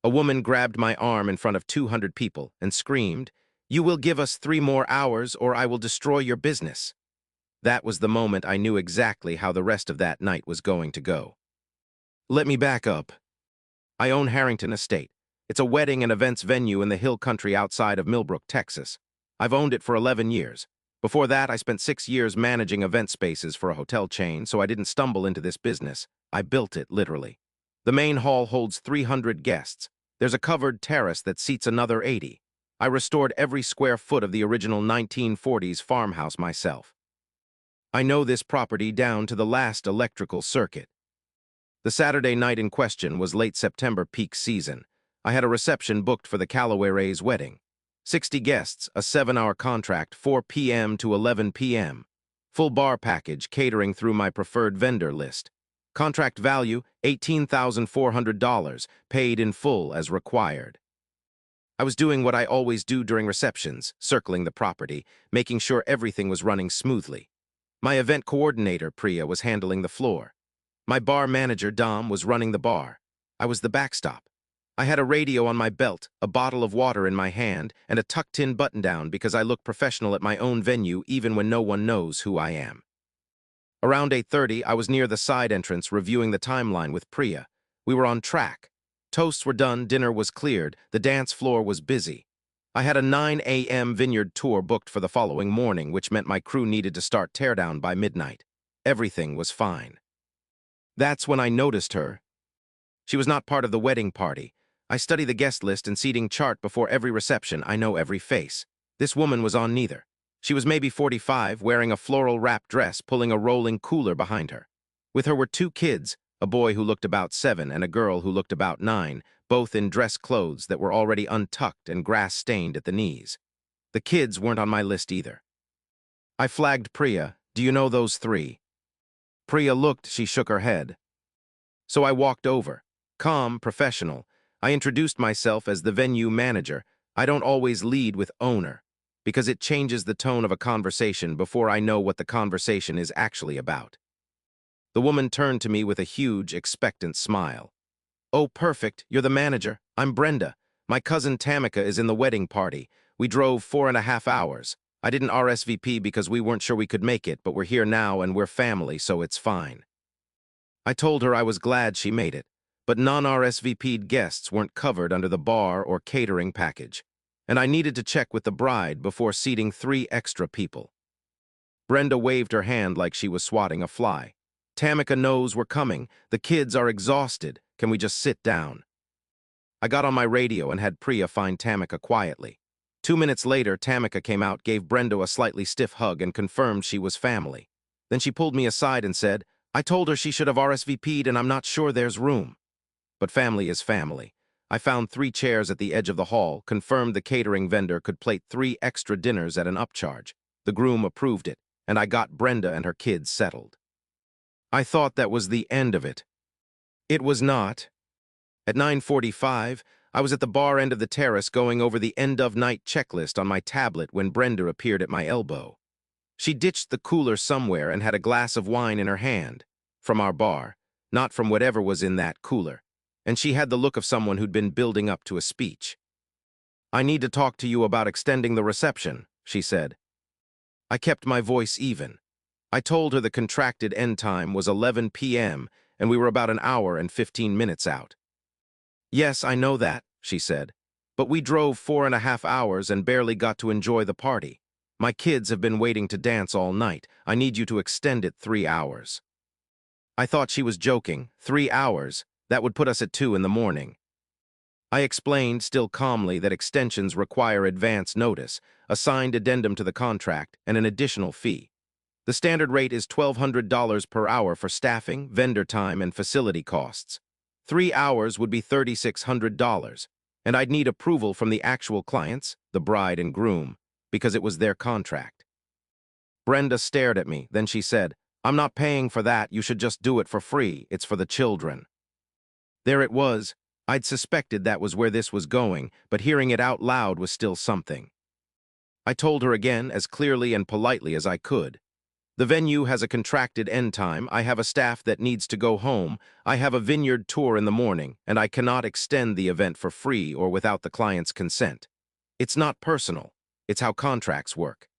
A woman grabbed my arm in front of 200 people and screamed, "You will give us 3 more hours or I will destroy your business." That was the moment I knew exactly how the rest of that night was going to go. Let me back up. I own Harrington Estate. It's a wedding and events venue in the hill country outside of Millbrook, Texas. I've owned it for 11 years. Before that, I spent 6 years managing event spaces for a hotel chain, so I didn't stumble into this business. I built it, literally. The main hall holds 300 guests. There's a covered terrace that seats another 80. I restored every square foot of the original 1940s farmhouse myself. I know this property down to the last electrical circuit. The Saturday night in question was late September peak season. I had a reception booked for the Callaway-Ray's wedding. 60 guests, a 7-hour contract, 4 p.m. to 11 p.m. Full bar package, catering through my preferred vendor list. Contract value, $18,400, paid in full as required. I was doing what I always do during receptions, circling the property, making sure everything was running smoothly. My event coordinator, Priya, was handling the floor. My bar manager, Dom, was running the bar. I was the backstop. I had a radio on my belt, a bottle of water in my hand, and a tucked-in button-down because I look professional at my own venue even when no one knows who I am. Around 8:30, I was near the side entrance reviewing the timeline with Priya. We were on track. Toasts were done, dinner was cleared, the dance floor was busy. I had a 9 a.m. vineyard tour booked for the following morning, which meant my crew needed to start teardown by midnight. Everything was fine. That's when I noticed her. She was not part of the wedding party. I study the guest list and seating chart before every reception. I know every face. This woman was on neither. She was maybe 45, wearing a floral wrap dress, pulling a rolling cooler behind her. With her were 2 kids, a boy who looked about 7 and a girl who looked about 9, both in dress clothes that were already untucked and grass-stained at the knees. The kids weren't on my list either. I flagged Priya, "Do you know those 3? Priya looked, she shook her head. So I walked over. Calm, professional. I introduced myself as the venue manager. I don't always lead with owner, because it changes the tone of a conversation before I know what the conversation is actually about. The woman turned to me with a huge, expectant smile. "Oh, perfect, you're the manager. I'm Brenda. My cousin Tamika is in the wedding party. We drove 4.5 hours. I didn't RSVP because we weren't sure we could make it, but we're here now and we're family, so it's fine." I told her I was glad she made it, but non-RSVP'd guests weren't covered under the bar or catering package, and I needed to check with the bride before seating 3 extra people. Brenda waved her hand like she was swatting a fly. "Tamika knows we're coming. The kids are exhausted. Can we just sit down?" I got on my radio and had Priya find Tamika quietly. 2 minutes later, Tamika came out, gave Brenda a slightly stiff hug, and confirmed she was family. Then she pulled me aside and said, "I told her she should have RSVP'd and I'm not sure there's room." But family is family. I found 3 chairs at the edge of the hall, confirmed the catering vendor could plate 3 extra dinners at an upcharge. The groom approved it, and I got Brenda and her kids settled. I thought that was the end of it. It was not. At 9:45, I was at the bar end of the terrace going over the end-of-night checklist on my tablet when Brenda appeared at my elbow. She ditched the cooler somewhere and had a glass of wine in her hand, from our bar, not from whatever was in that cooler, and she had the look of someone who'd been building up to a speech. "I need to talk to you about extending the reception," she said. I kept my voice even. I told her the contracted end time was 11 p.m., and we were about an hour and 15 minutes out. "Yes, I know that," she said, "but we drove 4.5 hours and barely got to enjoy the party. My kids have been waiting to dance all night. I need you to extend it 3 hours. I thought she was joking. 3 hours? That would put us at 2 in the morning. I explained, still calmly, that extensions require advance notice, a signed addendum to the contract, and an additional fee. The standard rate is $1,200 per hour for staffing, vendor time, and facility costs. 3 hours would be $3,600, and I'd need approval from the actual clients, the bride and groom, because it was their contract. Brenda stared at me, then she said, "I'm not paying for that, you should just do it for free, it's for the children." There it was. I'd suspected that was where this was going, but hearing it out loud was still something. I told her again, as clearly and politely as I could. The venue has a contracted end time, I have a staff that needs to go home, I have a vineyard tour in the morning, and I cannot extend the event for free or without the client's consent. It's not personal. It's how contracts work.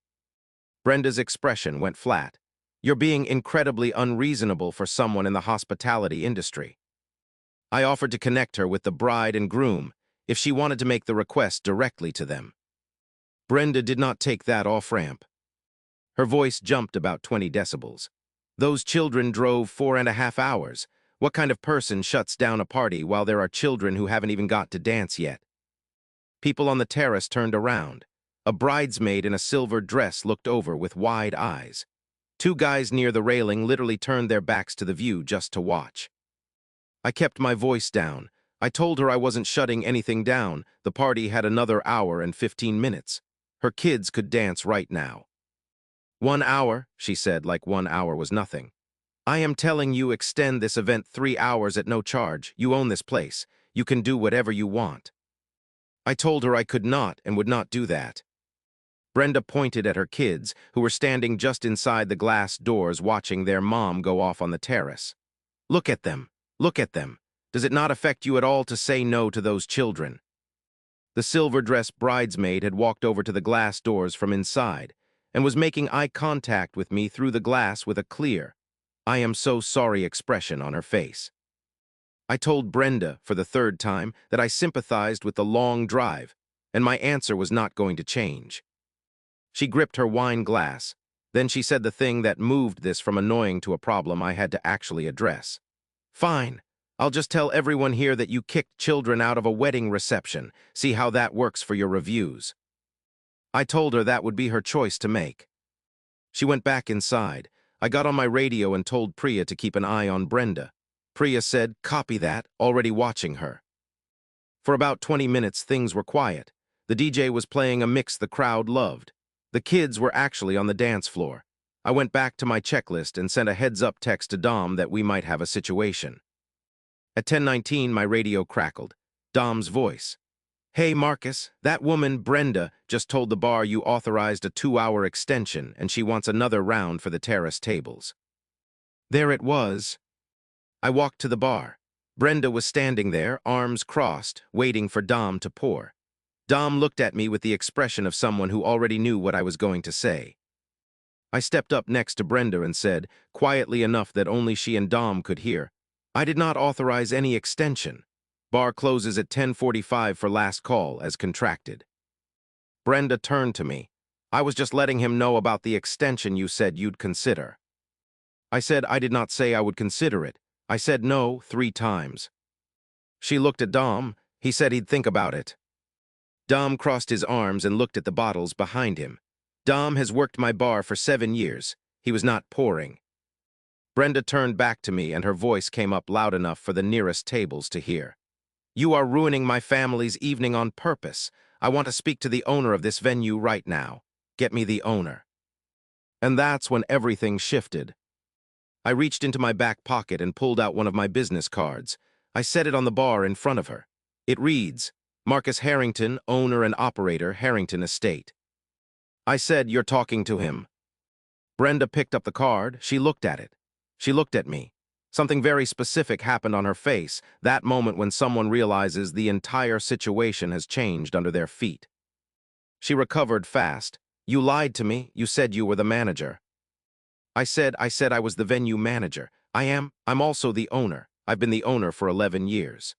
Brenda's expression went flat. You're being incredibly unreasonable for someone in the hospitality industry. I offered to connect her with the bride and groom if she wanted to make the request directly to them. Brenda did not take that off-ramp. Her voice jumped about 20 decibels. Those children drove 4.5 hours. What kind of person shuts down a party while there are children who haven't even got to dance yet? People on the terrace turned around. A bridesmaid in a silver dress looked over with wide eyes. Two guys near the railing literally turned their backs to the view just to watch. I kept my voice down. I told her I wasn't shutting anything down. The party had another hour and 15 minutes. Her kids could dance right now. 1 hour, she said, like 1 hour was nothing. I am telling you, extend this event 3 hours at no charge. You own this place. You can do whatever you want. I told her I could not and would not do that. Brenda pointed at her kids, who were standing just inside the glass doors watching their mom go off on the terrace. Look at them. Look at them. Does it not affect you at all to say no to those children? The silver-dressed bridesmaid had walked over to the glass doors from inside and was making eye contact with me through the glass with a clear, I am so sorry expression on her face. I told Brenda, for the third time, that I sympathized with the long drive, and my answer was not going to change. She gripped her wine glass. Then she said the thing that moved this from annoying to a problem I had to actually address. Fine. I'll just tell everyone here that you kicked children out of a wedding reception. See how that works for your reviews. I told her that would be her choice to make. She went back inside. I got on my radio and told Priya to keep an eye on Brenda. Priya said, copy that, already watching her. For about 20 minutes, things were quiet. The DJ was playing a mix the crowd loved. The kids were actually on the dance floor. I went back to my checklist and sent a heads-up text to Dom that we might have a situation. At 10:19, my radio crackled. Dom's voice. Hey, Marcus, that woman, Brenda, just told the bar you authorized a 2-hour extension and she wants another round for the terrace tables. There it was. I walked to the bar. Brenda was standing there, arms crossed, waiting for Dom to pour. Dom looked at me with the expression of someone who already knew what I was going to say. I stepped up next to Brenda and said, quietly enough that only she and Dom could hear, I did not authorize any extension. Bar closes at 10:45 for last call, as contracted. Brenda turned to me. I was just letting him know about the extension you said you'd consider. I said I did not say I would consider it. I said no 3 times. She looked at Dom. He said he'd think about it. Dom crossed his arms and looked at the bottles behind him. Dom has worked my bar for 7 years. He was not pouring. Brenda turned back to me and her voice came up loud enough for the nearest tables to hear. You are ruining my family's evening on purpose. I want to speak to the owner of this venue right now. Get me the owner. And that's when everything shifted. I reached into my back pocket and pulled out one of my business cards. I set it on the bar in front of her. It reads, Marcus Harrington, owner and operator, Harrington Estate. I said, you're talking to him. Brenda picked up the card. She looked at it. She looked at me. Something very specific happened on her face, that moment when someone realizes the entire situation has changed under their feet. She recovered fast. You lied to me. You said you were the manager. I said I was the venue manager. I'm also the owner. I've been the owner for 11 years.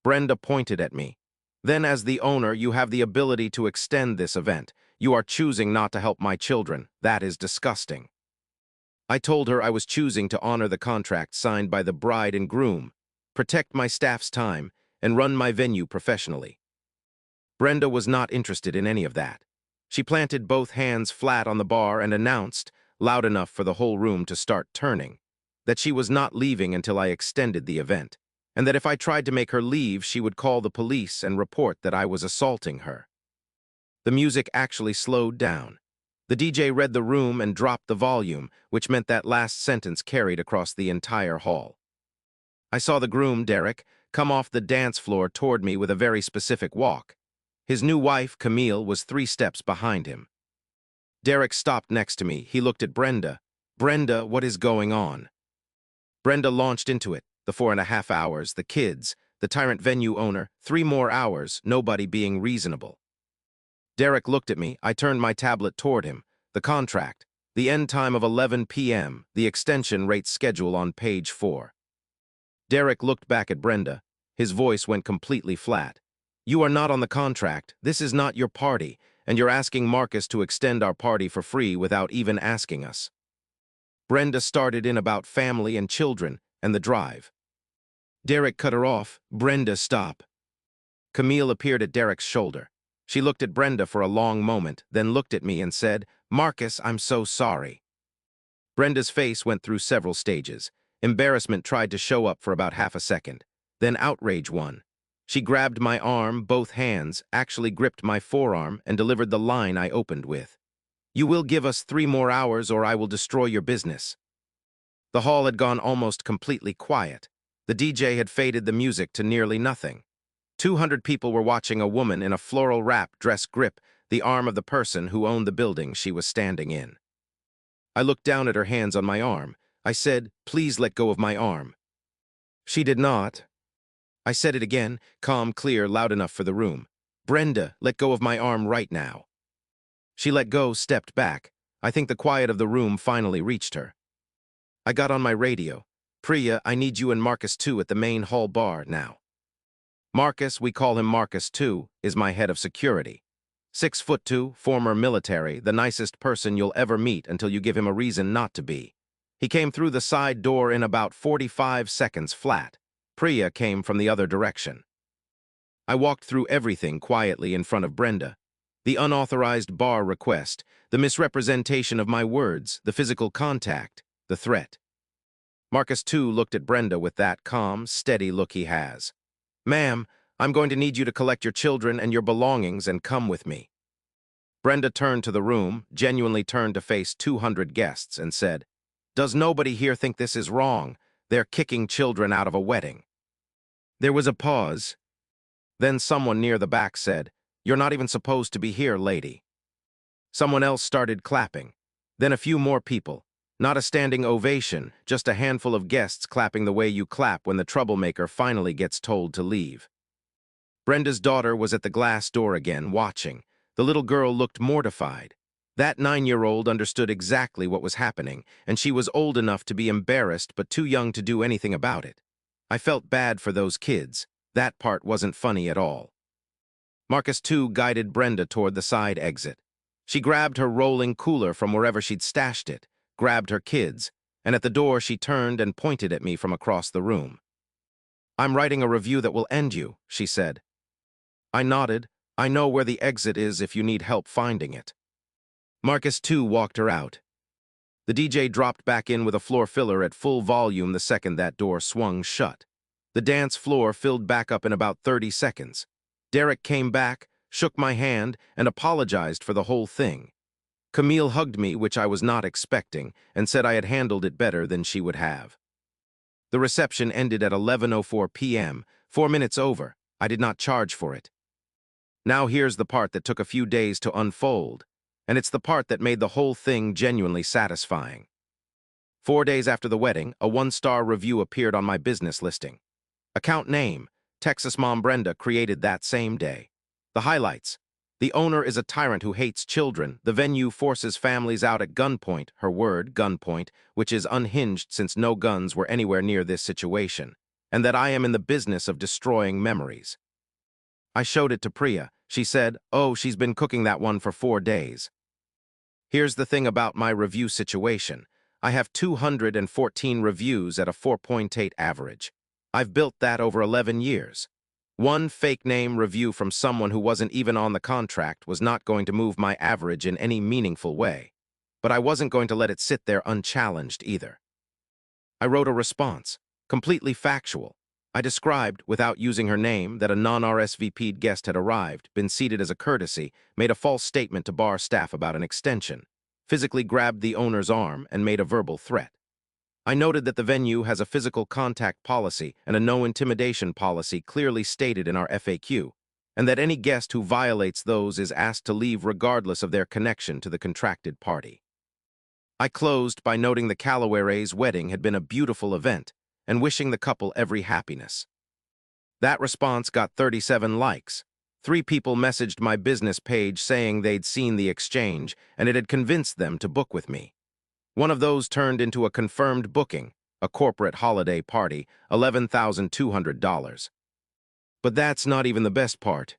Brenda pointed at me. Then as the owner, you have the ability to extend this event. You are choosing not to help my children. That is disgusting. I told her I was choosing to honor the contract signed by the bride and groom, protect my staff's time, and run my venue professionally. Brenda was not interested in any of that. She planted both hands flat on the bar and announced, loud enough for the whole room to start turning, that she was not leaving until I extended the event, and that if I tried to make her leave, she would call the police and report that I was assaulting her. The music actually slowed down. The DJ read the room and dropped the volume, which meant that last sentence carried across the entire hall. I saw the groom, Derek, come off the dance floor toward me with a very specific walk. His new wife, Camille, was 3 steps behind him. Derek stopped next to me. He looked at Brenda. Brenda, what is going on? Brenda launched into it. The 4.5 hours, the kids, the tyrant venue owner, 3 more hours, nobody being reasonable. Derek looked at me. I turned my tablet toward him. The contract. The end time of 11 p.m. The extension rate schedule on page 4. Derek looked back at Brenda. His voice went completely flat. You are not on the contract. This is not your party, and you're asking Marcus to extend our party for free without even asking us. Brenda started in about family and children and the drive. Derek cut her off. Brenda, stop. Camille appeared at Derek's shoulder. She looked at Brenda for a long moment, then looked at me and said, Marcus, I'm so sorry. Brenda's face went through several stages. Embarrassment tried to show up for about half a second. Then outrage won. She grabbed my arm, both hands, actually gripped my forearm, and delivered the line I opened with. You will give us 3 more hours or I will destroy your business. The hall had gone almost completely quiet. The DJ had faded the music to nearly nothing. 200 people were watching a woman in a floral wrap dress grip the arm of the person who owned the building she was standing in. I looked down at her hands on my arm. I said, please let go of my arm. She did not. I said it again, calm, clear, loud enough for the room. Brenda, let go of my arm right now. She let go, stepped back. I think the quiet of the room finally reached her. I got on my radio. Priya, I need you and Marcus too at the main hall bar now. Marcus, we call him Marcus too, is my head of security. 6'2", former military, the nicest person you'll ever meet until you give him a reason not to be. He came through the side door in about 45 seconds flat. Priya came from the other direction. I walked through everything quietly in front of Brenda. The unauthorized bar request, the misrepresentation of my words, the physical contact, the threat. Marcus too looked at Brenda with that calm, steady look he has. Ma'am, I'm going to need you to collect your children and your belongings and come with me. Brenda turned to the room, genuinely turned to face 200 guests and said, Does nobody here think this is wrong? They're kicking children out of a wedding. There was a pause. Then someone near the back said, You're not even supposed to be here, lady. Someone else started clapping. Then a few more people. Not a standing ovation, just a handful of guests clapping the way you clap when the troublemaker finally gets told to leave. Brenda's daughter was at the glass door again, watching. The little girl looked mortified. That 9-year-old understood exactly what was happening, and she was old enough to be embarrassed but too young to do anything about it. I felt bad for those kids. That part wasn't funny at all. Marcus too guided Brenda toward the side exit. She grabbed her rolling cooler from wherever she'd stashed it, grabbed her kids, and at the door she turned and pointed at me from across the room. I'm writing a review that will end you, she said. I nodded. I know where the exit is if you need help finding it. Marcus too walked her out. The DJ dropped back in with a floor filler at full volume the second that door swung shut. The dance floor filled back up in about 30 seconds. Derek came back, shook my hand, and apologized for the whole thing. Camille hugged me, which I was not expecting, and said I had handled it better than she would have. The reception ended at 11:04 p.m., 4 minutes over. I did not charge for it. Now here's the part that took a few days to unfold, and it's the part that made the whole thing genuinely satisfying. 4 days after the wedding, a 1-star review appeared on my business listing. Account name, Texas Mom Brenda, created that same day. The highlights. The owner is a tyrant who hates children. The venue forces families out at gunpoint, her word, gunpoint, which is unhinged since no guns were anywhere near this situation, and that I am in the business of destroying memories. I showed it to Priya. She said, oh, she's been cooking that one for 4 days. Here's the thing about my review situation. I have 214 reviews at a 4.8 average. I've built that over 11 years. One fake name review from someone who wasn't even on the contract was not going to move my average in any meaningful way. But I wasn't going to let it sit there unchallenged either. I wrote a response, completely factual. I described, without using her name, that a non-RSVP'd guest had arrived, been seated as a courtesy, made a false statement to bar staff about an extension, physically grabbed the owner's arm, and made a verbal threat. I noted that the venue has a physical contact policy and a no intimidation policy clearly stated in our FAQ, and that any guest who violates those is asked to leave regardless of their connection to the contracted party. I closed by noting the Callawares' wedding had been a beautiful event and wishing the couple every happiness. That response got 37 likes. 3 people messaged my business page saying they'd seen the exchange and it had convinced them to book with me. One of those turned into a confirmed booking, a corporate holiday party, $11,200. But that's not even the best part.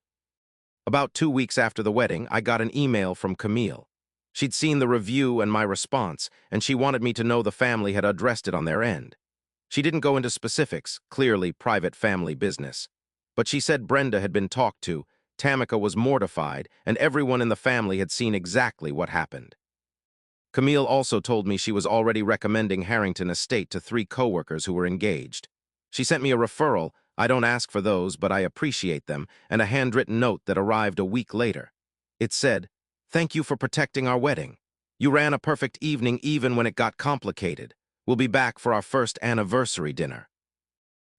About 2 weeks after the wedding, I got an email from Camille. She'd seen the review and my response, and she wanted me to know the family had addressed it on their end. She didn't go into specifics, clearly private family business. But she said Brenda had been talked to, Tamika was mortified, and everyone in the family had seen exactly what happened. Camille also told me she was already recommending Harrington Estate to 3 coworkers who were engaged. She sent me a referral. I don't ask for those, but I appreciate them, and a handwritten note that arrived a week later. It said, "Thank you for protecting our wedding. You ran a perfect evening even when it got complicated. We'll be back for our first anniversary dinner."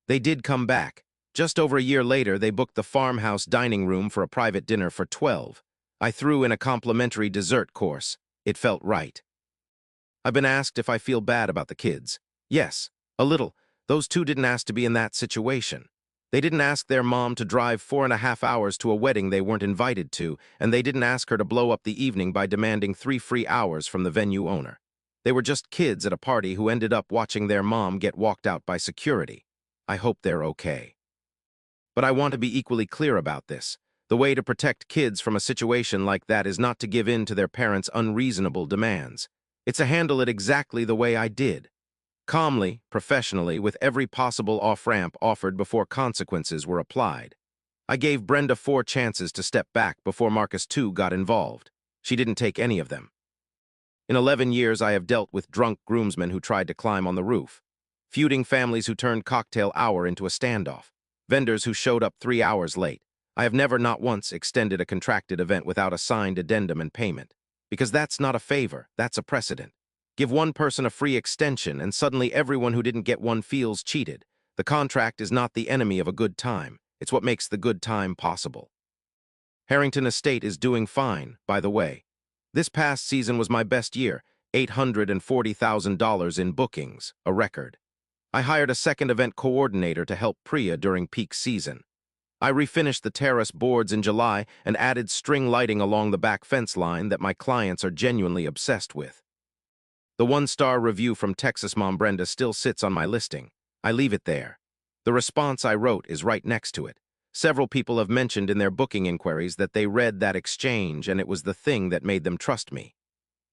They did come back. Just over a year later, they booked the farmhouse dining room for a private dinner for 12. I threw in a complimentary dessert course. It felt right. I've been asked if I feel bad about the kids. Yes, a little. Those 2 didn't ask to be in that situation. They didn't ask their mom to drive 4.5 hours to a wedding they weren't invited to, and they didn't ask her to blow up the evening by demanding 3 free hours from the venue owner. They were just kids at a party who ended up watching their mom get walked out by security. I hope they're okay. But I want to be equally clear about this. The way to protect kids from a situation like that is not to give in to their parents' unreasonable demands. It's to handle it exactly the way I did. Calmly, professionally, with every possible off-ramp offered before consequences were applied. I gave Brenda 4 chances to step back before Marcus too got involved. She didn't take any of them. In 11 years, I have dealt with drunk groomsmen who tried to climb on the roof, feuding families who turned cocktail hour into a standoff, vendors who showed up 3 hours late. I have never not once extended a contracted event without a signed addendum and payment. Because that's not a favor, that's a precedent. Give one person a free extension and suddenly everyone who didn't get one feels cheated. The contract is not the enemy of a good time. It's what makes the good time possible. Harrington Estate is doing fine, by the way. This past season was my best year, $840,000 in bookings, a record. I hired a second event coordinator to help Priya during peak season. I refinished the terrace boards in July and added string lighting along the back fence line that my clients are genuinely obsessed with. The 1-star review from Texas Mom Brenda still sits on my listing. I leave it there. The response I wrote is right next to it. Several people have mentioned in their booking inquiries that they read that exchange and it was the thing that made them trust me.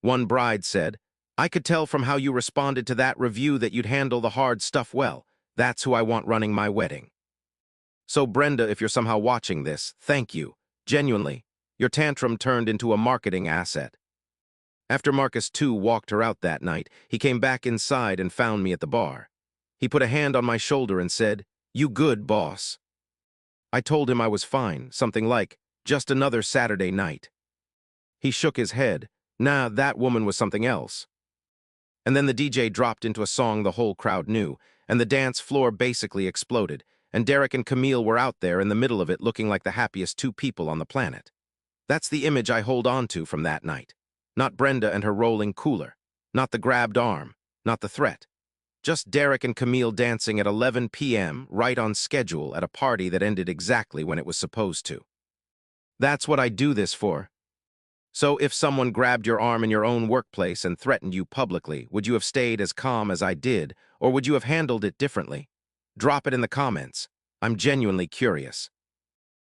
One bride said, "I could tell from how you responded to that review that you'd handle the hard stuff well. That's who I want running my wedding." So Brenda, if you're somehow watching this, thank you. Genuinely, your tantrum turned into a marketing asset. After Marcus too walked her out that night, he came back inside and found me at the bar. He put a hand on my shoulder and said, "You good, boss?" I told him I was fine, something like, "Just another Saturday night." He shook his head. "Nah, that woman was something else." And then the DJ dropped into a song the whole crowd knew, and the dance floor basically exploded, and Derek and Camille were out there in the middle of it looking like the happiest 2 people on the planet. That's the image I hold on to from that night. Not Brenda and her rolling cooler, not the grabbed arm, not the threat. Just Derek and Camille dancing at 11 p.m., right on schedule at a party that ended exactly when it was supposed to. That's what I do this for. So if someone grabbed your arm in your own workplace and threatened you publicly, would you have stayed as calm as I did, or would you have handled it differently? Drop it in the comments. I'm genuinely curious.